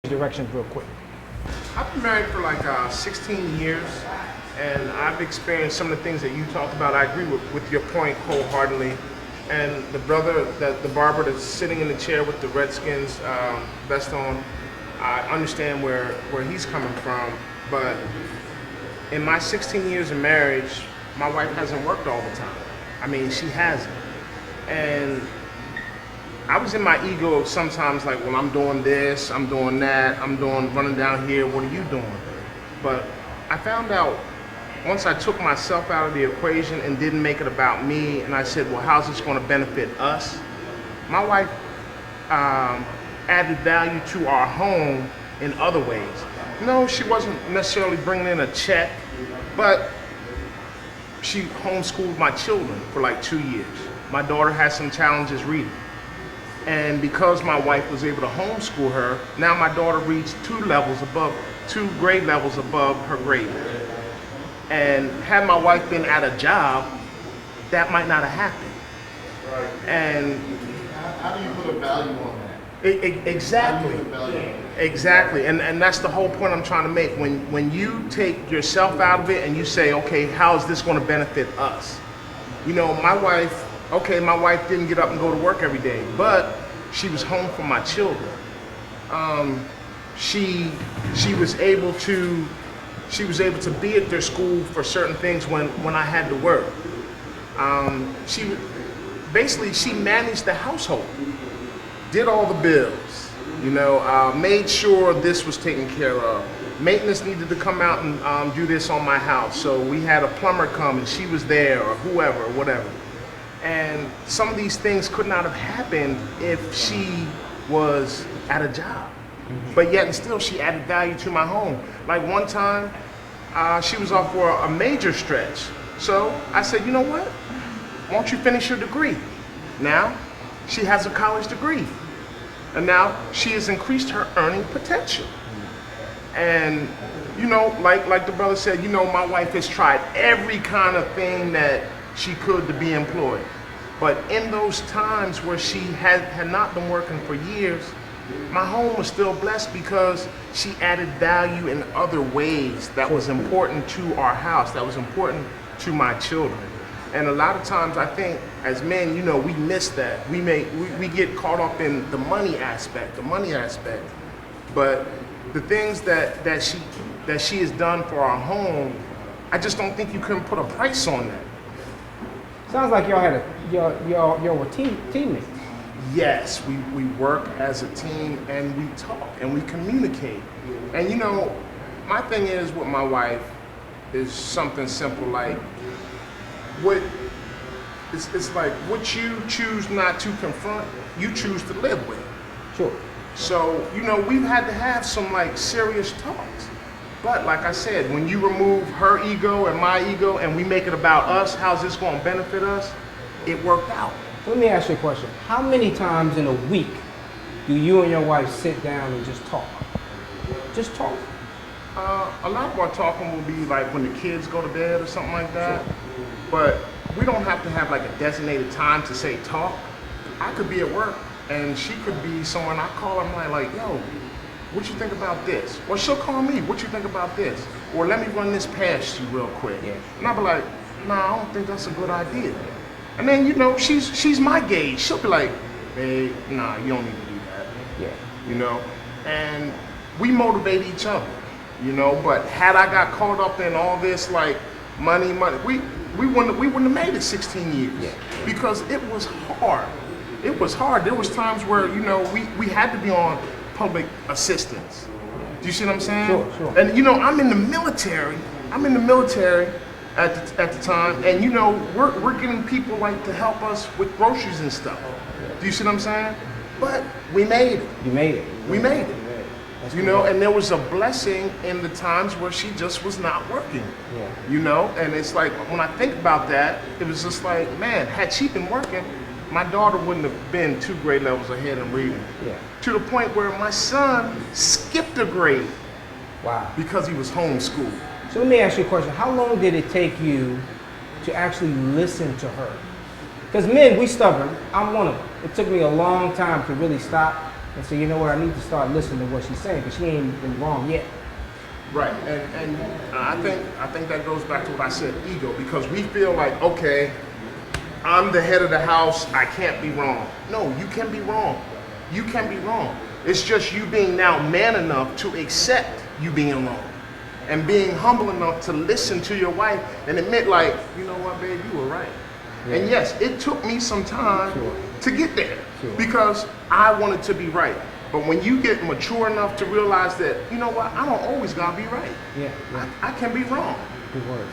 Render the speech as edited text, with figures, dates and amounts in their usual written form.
directions real quick. I've been married for like 16 years, and I've experienced some of the things that you talked about. I agree with your point wholeheartedly. And the brother, the barber that's sitting in the chair with the Redskins vest on, I understand where he's coming from. But in my 16 years of marriage, my wife hasn't worked all the time. I mean, she hasn't. And I was in my ego sometimes, like, well, I'm doing this, I'm doing that, running down here, what are you doing? But I found out once I took myself out of the equation and didn't make it about me, and I said, well, how's this going to benefit us? My wife added value to our home in other ways. No, she wasn't necessarily bringing in a check, but she homeschooled my children for like 2 years. My daughter has some challenges reading. And because my wife was able to homeschool her, now my daughter reads 2 grade levels above her grade. And had my wife been at a job, that might not have happened. Right. And how do you put a value on that? Exactly. Exactly. And that's the whole point I'm trying to make. When you take yourself out of it and you say, okay, how is this going to benefit us? You know, my wife didn't get up and go to work every day, but she was home for my children. She was able to be at their school for certain things when I had to work. She managed the household, did all the bills, you know, made sure this was taken care of. Maintenance needed to come out and do this on my house, so we had a plumber come and she was there, or whoever, or whatever. And some of these things could not have happened if she was at a job. But yet and still, she added value to my home. Like one time, she was off for a major stretch. So I said, you know what? Why don't you finish your degree? Now, she has a college degree. And now she has increased her earning potential. And, you know, like the brother said, you know, my wife has tried every kind of thing that she could to be employed. But in those times where she had not been working for years, my home was still blessed because she added value in other ways that was important to our house, that was important to my children. And a lot of times I think as men, you know, we miss that. We get caught up in the money aspect. But the things that she has done for our home, I just don't think you can put a price on that. Sounds like y'all were teammates. Yes, we work as a team and we talk and we communicate. And you know, my thing is with my wife is something simple like it's like what you choose not to confront, you choose to live with. Sure. So, you know, we've had to have some like serious talks. But like I said, when you remove her ego and my ego and we make it about us, how's this going to benefit us? It worked out. Let me ask you a question. How many times in a week do you and your wife sit down and just talk? Just talk. A lot of our talking will be like when the kids go to bed or something like that. Sure. But we don't have to have like a designated time to say talk. I could be at work and she could be somewhere and I call her and like, yo, what you think about this? Or she'll call me, what you think about this? Or let me run this past you real quick. Yeah. And I'll be like, nah, I don't think that's a good idea. And then, you know, she's my gauge. She'll be like, hey, nah, you don't need to do that. Yeah. You know? And we motivate each other, you know? But had I got caught up in all this, like, money, we wouldn't have made it 16 years. Yeah. Because it was hard. It was hard. There was times where, you know, we had to be on public assistance. Do you see what I'm saying? Sure. And, you know, I'm in the military at the time, and you know, we're getting people like to help us with groceries and stuff. Do you see what I'm saying? But we made it. You made it. We made it. You know, and there was a blessing in the times where she just was not working. Yeah. You know, and it's like when I think about that, it was just like, man, had she been working, my daughter wouldn't have been 2 grade levels ahead in reading. Yeah. To the point where my son skipped a grade. Wow. Because he was homeschooled. So let me ask you a question. How long did it take you to actually listen to her? Because men, we stubborn. I'm one of them. It took me a long time to really stop and say, you know what, I need to start listening to what she's saying because she ain't been wrong yet. Right, and I think that goes back to what I said, ego, because we feel like, okay, I'm the head of the house, I can't be wrong. No, you can be wrong. You can be wrong. It's just you being now man enough to accept you being wrong, and being humble enough to listen to your wife and admit, like, you know what, babe, you were right. Yeah. And yes, it took me some time Sure. to get there Sure. because I wanted to be right. But when you get mature enough to realize that, you know what, I don't always gotta be right. Yeah, yeah. I can be wrong. Good words.